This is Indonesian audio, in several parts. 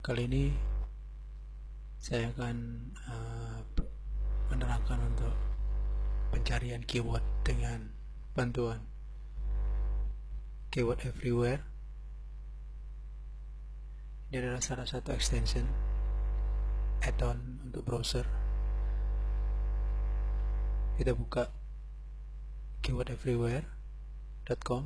Kali ini saya akan menerangkan untuk pencarian keyword dengan bantuan keyword everywhere. Ini adalah salah satu extension add-on untuk browser. Kita buka keywordeverywhere.com.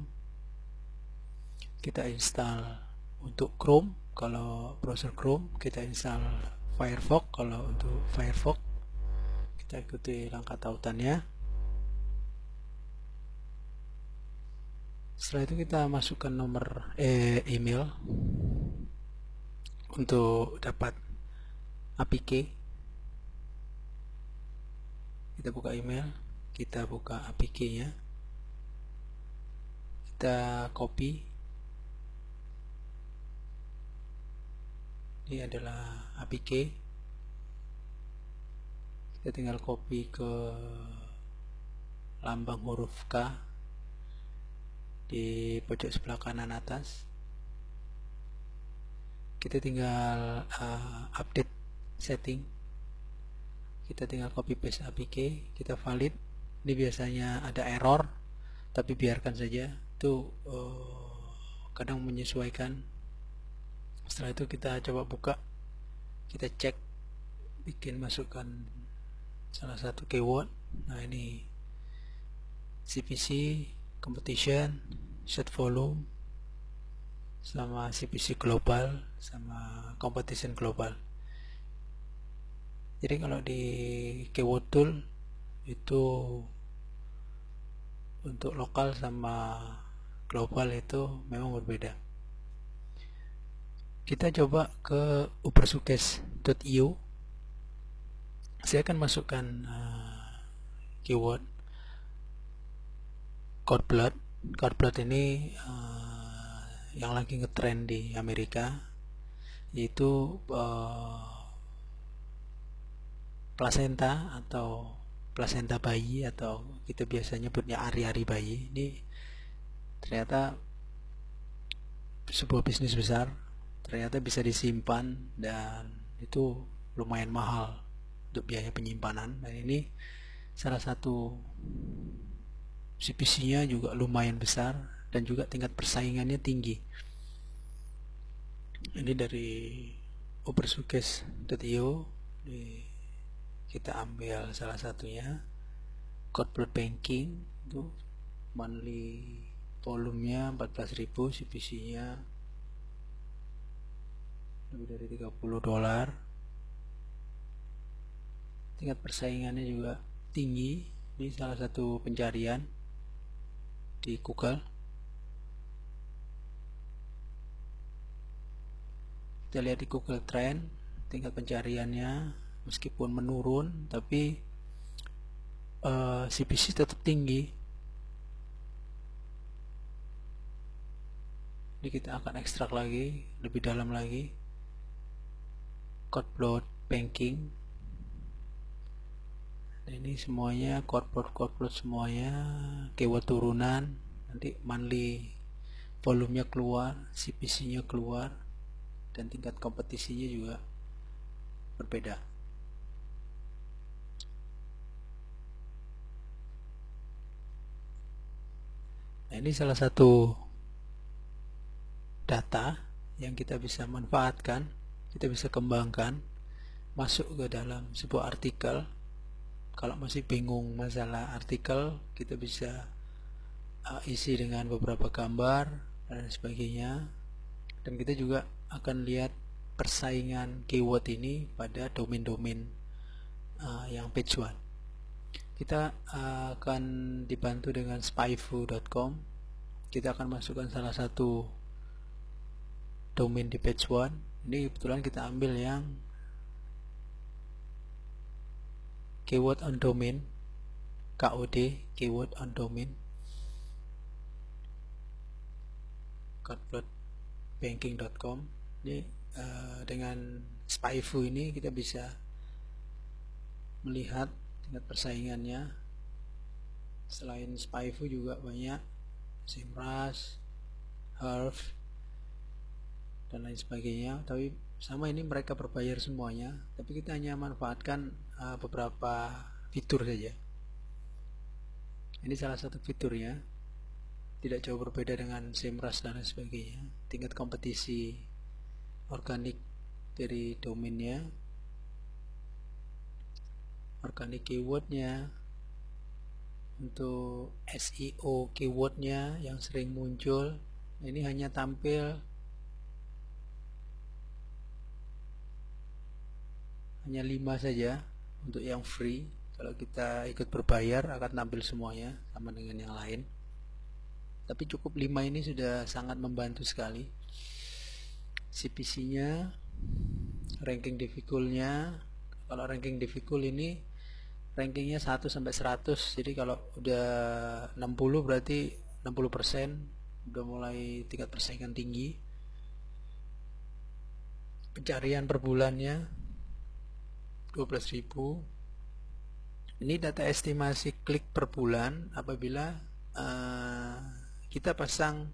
Kita install untuk Chrome. Kalau browser Chrome, kita install Firefox. Kalau untuk Firefox, kita ikuti langkah tautannya. Setelah itu kita masukkan nomor email untuk dapat APK. Kita buka email, kita buka APK-nya, kita copy. Ini adalah APK. Kita tinggal copy ke lambang huruf K di pojok sebelah kanan atas. Kita tinggal update setting. Kita tinggal copy paste APK, kita valid. Ini biasanya ada error, tapi biarkan saja, itu kadang menyesuaikan. Setelah itu kita coba buka, kita cek, bikin masukkan salah satu keyword. Nah, ini CPC, competition, set volume, sama CPC global, sama competition global. Jadi kalau di keyword tool itu untuk lokal sama global itu memang berbeda. Kita coba ke ubersuggest.io. Saya akan masukkan keyword cord blood. Cord blood ini yang lagi ngetrend di Amerika, yaitu plasenta atau plasenta bayi, atau kita biasanya nyebutnya ari-ari bayi. Ini ternyata sebuah bisnis besar, ternyata bisa disimpan dan itu lumayan mahal untuk biaya penyimpanan. Dan ini salah satu CPC-nya juga lumayan besar dan juga tingkat persaingannya tinggi. Ini dari ubersuggest.io. Kita ambil salah satunya, cord blood banking, itu monthly volumenya 14.000, CPC-nya lebih dari $30. Tingkat persaingannya juga tinggi. Ini salah satu pencarian di Google. Kita lihat di Google Trend, tingkat pencariannya meskipun menurun, tapi CPC tetap tinggi. Jadi kita akan ekstrak lagi, lebih dalam lagi, cord blood banking. Nah, ini semuanya cord blood semuanya keyword turunan. Nanti monthly volumenya keluar, CPC-nya keluar, dan tingkat kompetisinya juga berbeda. Nah, ini salah satu data yang kita bisa manfaatkan, kita bisa kembangkan, masuk ke dalam sebuah artikel. Kalau masih bingung masalah artikel, kita bisa isi dengan beberapa gambar dan sebagainya. Dan kita juga akan lihat persaingan keyword ini pada domain-domain yang page one. Kita akan dibantu dengan spyfu.com. Kita akan masukkan salah satu domain di page one. Ini kebetulan kita ambil yang keyword on domain, KOD, keyword on domain, cordbloodbanking.com. Ini dengan spyfu ini kita bisa melihat tingkat persaingannya. Selain spyfu juga banyak SEMrush, Herf, dan lain sebagainya. Tapi sama ini mereka berbayar semuanya, tapi kita hanya manfaatkan beberapa fitur saja. Ini salah satu fiturnya, tidak jauh berbeda dengan SEMrush dan lain sebagainya. Tingkat kompetisi organik dari domainnya, organik keywordnya, untuk SEO keywordnya yang sering muncul. Ini hanya tampil hanya 5 saja untuk yang free. Kalau kita ikut berbayar akan tampil semuanya sama dengan yang lain, tapi cukup 5 ini sudah sangat membantu sekali. CPC nya, ranking difficult-nya, kalau ranking difficult ini rankingnya 1 sampai 100. Jadi kalau udah 60 berarti 60%, udah mulai tingkat persaingan tinggi. Pencarian per bulannya 12.000. Ini data estimasi klik per bulan apabila kita pasang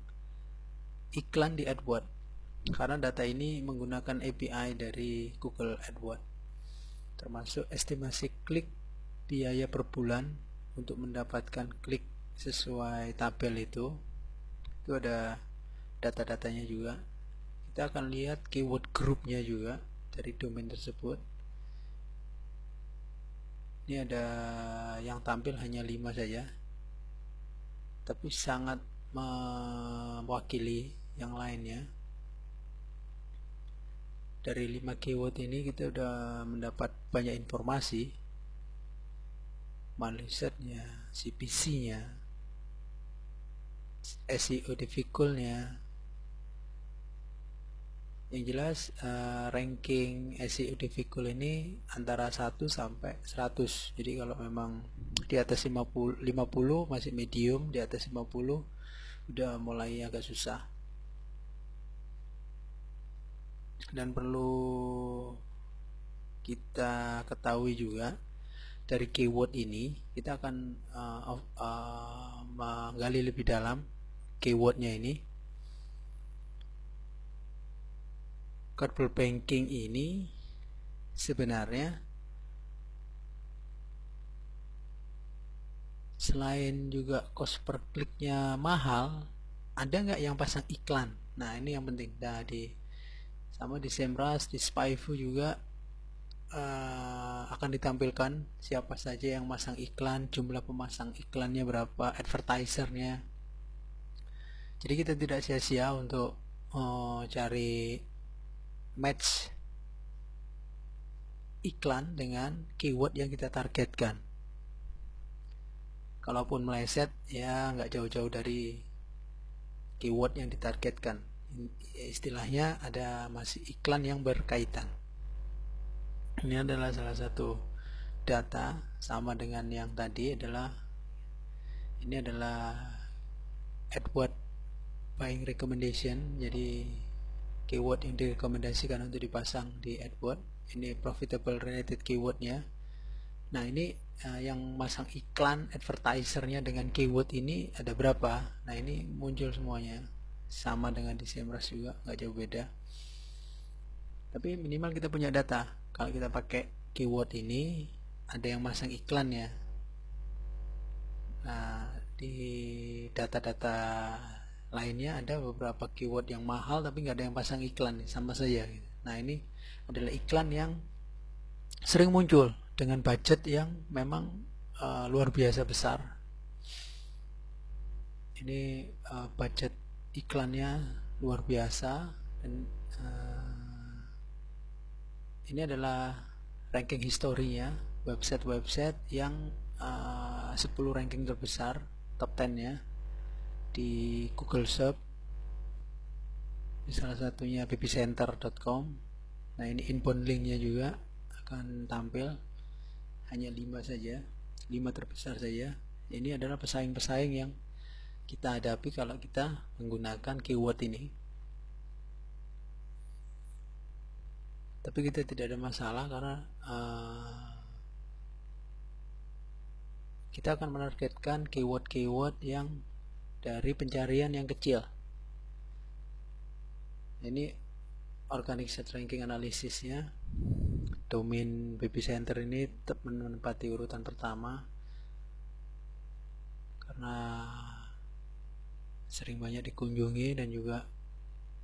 iklan di AdWords, karena data ini menggunakan API dari Google AdWords, termasuk estimasi klik biaya per bulan untuk mendapatkan klik sesuai tabel itu ada data-datanya juga. Kita akan lihat keyword groupnya juga dari domain tersebut. Ini ada yang tampil hanya 5 saja, tapi sangat mewakili yang lainnya. Dari 5 keyword ini kita udah mendapat banyak informasi, mindsetnya, CPC-nya, SEO difficult-nya. Yang jelas ranking SEO difficult ini antara 1 sampai 100. Jadi kalau memang di atas 50 masih medium, di atas 50 udah mulai agak susah. Dan perlu kita ketahui juga, dari keyword ini kita akan menggali lebih dalam keywordnya ini. Keyword banking ini sebenarnya selain juga cost per kliknya mahal, ada nggak yang pasang iklan? Nah ini yang penting. Nah sama di SEMrush, di SpyFu juga akan ditampilkan siapa saja yang masang iklan, jumlah pemasang iklannya berapa, advertisernya. Jadi kita tidak sia-sia untuk cari match iklan dengan keyword yang kita targetkan. Kalaupun meleset ya nggak jauh-jauh dari keyword yang ditargetkan. Istilahnya ada masih iklan yang berkaitan. Ini adalah salah satu data, sama dengan yang tadi ini adalah AdWords buying recommendation. Jadi keyword yang direkomendasikan untuk dipasang di AdWords, ini profitable related keywordnya. Nah ini yang masang iklan advertisernya dengan keyword ini ada berapa. Nah ini muncul semuanya, sama dengan di SEMrush juga, nggak jauh beda. Tapi minimal kita punya data. Kalau kita pakai keyword ini ada yang masang iklannya. Nah di data-data lainnya ada beberapa keyword yang mahal tapi nggak ada yang pasang iklan, sama saja. Nah ini adalah iklan yang sering muncul dengan budget yang memang luar biasa besar. Ini budget iklannya luar biasa. Dan ini adalah ranking historinya website-website yang 10 ranking terbesar, top 10 nya di Google Search. Salah satunya bbcenter.com. Nah ini inbound linknya juga akan tampil, hanya 5 saja, 5 terbesar saja. Ini adalah pesaing-pesaing yang kita hadapi kalau kita menggunakan keyword ini. Tapi kita tidak ada masalah karena kita akan menargetkan keyword-keyword yang dari pencarian yang kecil. Ini organic search ranking analisisnya. Domain BB Center ini tetap menempati urutan pertama karena sering banyak dikunjungi dan juga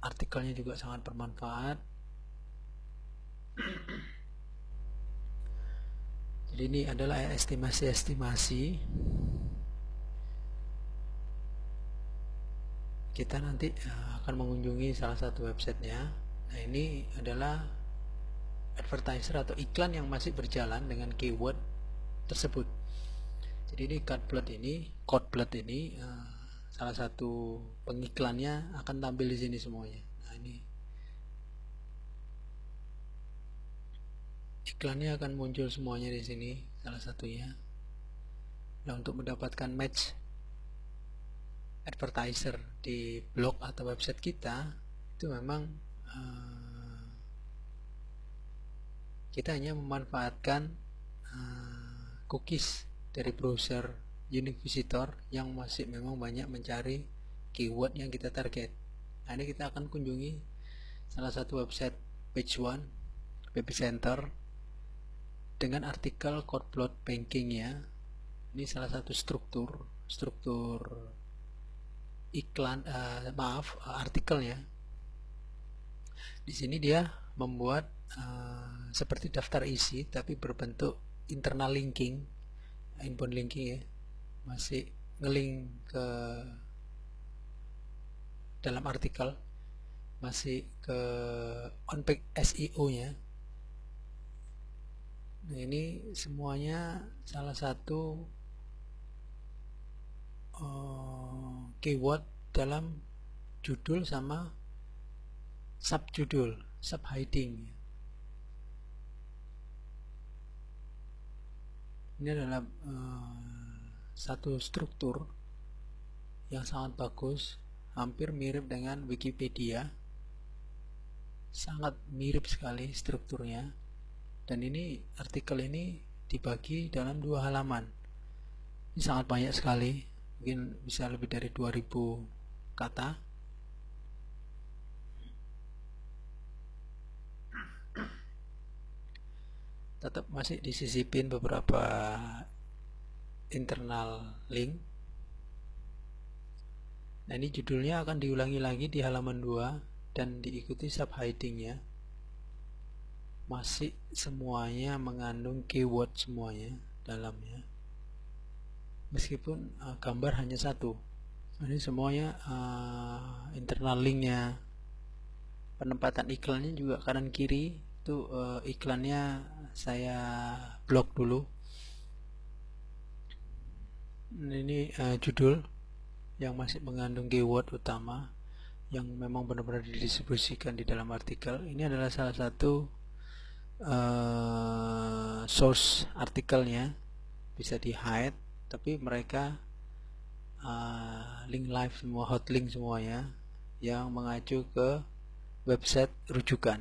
artikelnya juga sangat bermanfaat. Jadi ini adalah estimasi-estimasi. Kita nanti akan mengunjungi salah satu websitenya. Nah, ini adalah advertiser atau iklan yang masih berjalan dengan keyword tersebut. Jadi ini Codeblood ini salah satu pengiklannya akan tampil di sini semuanya. Nah, ini iklannya akan muncul semuanya di sini, salah satunya. Nah, untuk mendapatkan match advertiser di blog atau website kita, itu memang kita hanya memanfaatkan cookies dari browser Unique Visitor yang masih memang banyak mencari keyword yang kita target. Nah, ini kita akan kunjungi salah satu website page 1 BB Center dengan artikel Codeblood banking ya. Ini salah satu struktur iklan artikelnya. Di sini dia membuat seperti daftar isi tapi berbentuk internal linking, inbound linking ya, masih ngelink ke dalam artikel, masih ke on-page SEO nya. Nah, ini semuanya salah satu keyword dalam judul sama subjudul, subheading. Ini adalah satu struktur yang sangat bagus, hampir mirip dengan Wikipedia, sangat mirip sekali strukturnya. Dan ini artikel ini dibagi dalam 2 halaman. Ini sangat banyak sekali, mungkin bisa lebih dari 2000 kata. Tetap masih disisipin beberapa internal link. Nah, ini judulnya akan diulangi lagi di halaman 2 dan diikuti subheadingnya. Masih semuanya mengandung keyword semuanya dalamnya, meskipun gambar hanya satu. Ini semuanya internal linknya. Penempatan iklannya juga kanan kiri itu iklannya saya blok dulu. Ini judul yang masih mengandung keyword utama yang memang benar-benar didistribusikan di dalam artikel. Ini adalah salah satu source artikelnya, bisa di hide, tapi mereka link live semua, hotlink semuanya yang mengacu ke website rujukan.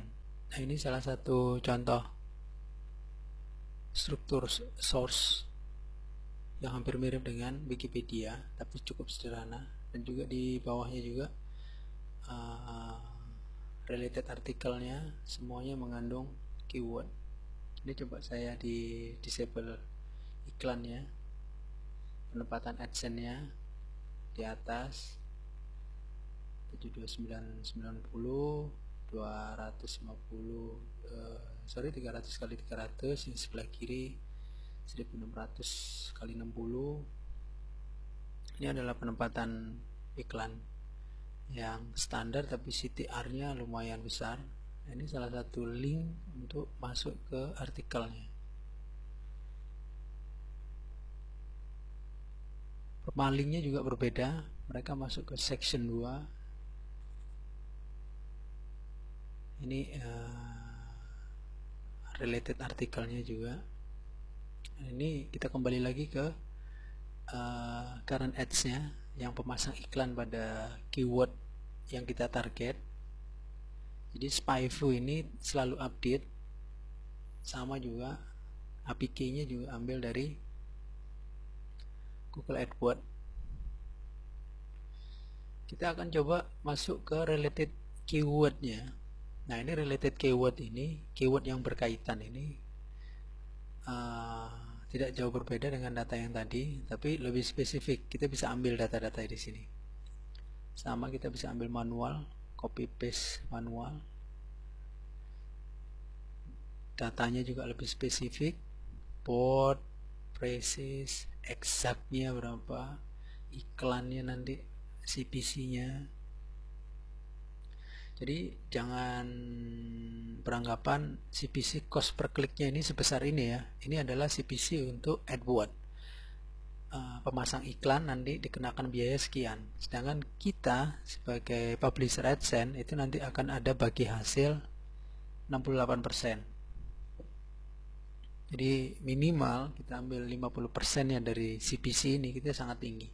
Nah, ini salah satu contoh struktur source yang hampir mirip dengan Wikipedia tapi cukup sederhana, dan juga di bawahnya juga related artikelnya semuanya mengandung keyword. Ini coba saya di disable iklannya, penempatan AdSense nya di atas 72990 250 300 kali 300, yang sebelah kiri 1600 kali 60. Ini adalah penempatan iklan yang standar tapi CTR nya lumayan besar. Ini salah satu link untuk masuk ke artikelnya. Permalingnya juga berbeda, mereka masuk ke section 2. Ini related artikelnya juga. Ini kita kembali lagi ke current ads nya, yang pemasang iklan pada keyword yang kita target. Jadi SpyView ini selalu update, sama juga APK nya juga ambil dari Google AdWords. Kita akan coba masuk ke related keywordnya. Nah, ini related keyword ini, keyword yang berkaitan ini tidak jauh berbeda dengan data yang tadi, tapi lebih spesifik. Kita bisa ambil data-data di sini. Sama, kita bisa ambil manual, copy paste manual. Datanya juga lebih spesifik, port, prices, exactnya berapa, iklannya nanti, CPC-nya. Jadi jangan beranggapan CPC cost per kliknya ini sebesar ini ya. Ini adalah CPC untuk AdWords. Pemasang iklan nanti dikenakan biaya sekian. Sedangkan kita sebagai publisher AdSense itu nanti akan ada bagi hasil 68%. Jadi minimal kita ambil 50% ya dari CPC ini, kita sangat tinggi.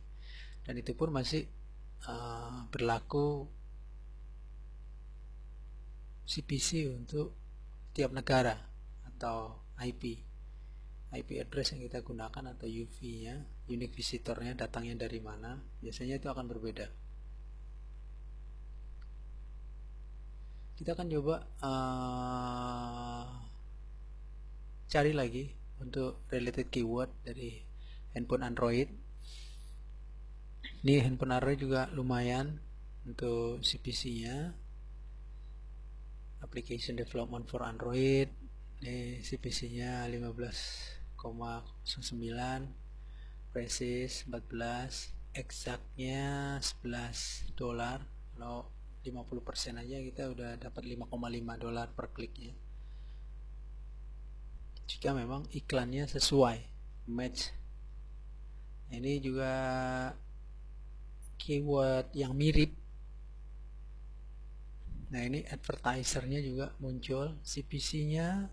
Dan itu pun masih berlaku CPC untuk tiap negara atau IP address yang kita gunakan atau UV-nya, unique visitornya datangnya dari mana, biasanya itu akan berbeda. Kita akan coba cari lagi untuk related keyword dari handphone Android. Ini handphone Android juga lumayan untuk CPC-nya. Application development for Android, ini CPC-nya 15,09, prices 14, exactnya $11. Kalau 50% aja kita udah dapat $5,5 per kliknya. Jika memang iklannya sesuai, match. Ini juga keyword yang mirip. Nah, ini advertisernya juga muncul, CPC-nya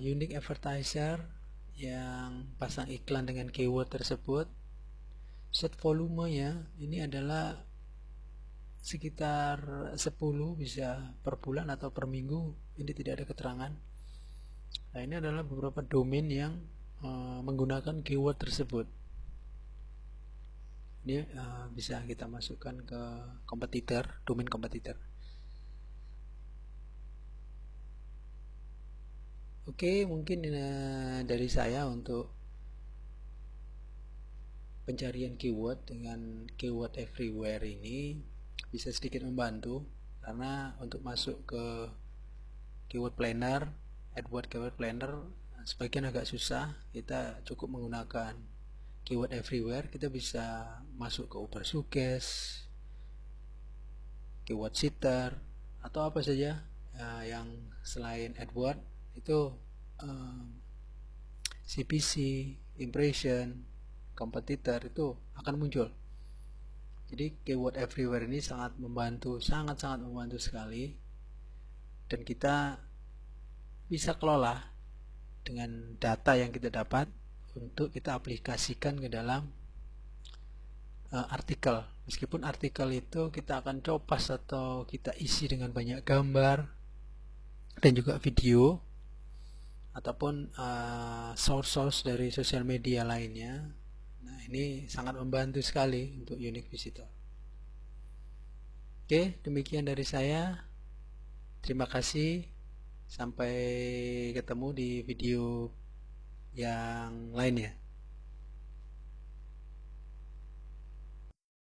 unique advertiser yang pasang iklan dengan keyword tersebut. Set volumenya ini adalah sekitar 10, bisa per bulan atau per minggu, ini tidak ada keterangan. Nah, ini adalah beberapa domain yang menggunakan keyword tersebut. Ini bisa kita masukkan ke kompetitor, domain kompetitor. Oke, mungkin dari saya untuk pencarian keyword dengan keyword everywhere ini bisa sedikit membantu, karena untuk masuk ke keyword planner, AdWords keyword planner sebagian agak susah. Kita cukup menggunakan keyword everywhere. Kita bisa masuk ke Uber Suggest, keyword sitter, atau apa saja yang selain AdWords itu CPC, impression, kompetitor itu akan muncul. Jadi keyword everywhere ini sangat membantu, sangat-sangat membantu sekali, dan kita bisa kelola dengan data yang kita dapat untuk kita aplikasikan ke dalam artikel. Meskipun artikel itu kita akan copas atau kita isi dengan banyak gambar dan juga video ataupun source dari sosial media lainnya. Nah, ini sangat membantu sekali untuk unique visitor. Oke, demikian dari saya. Terima kasih. Sampai ketemu di video yang lainnya.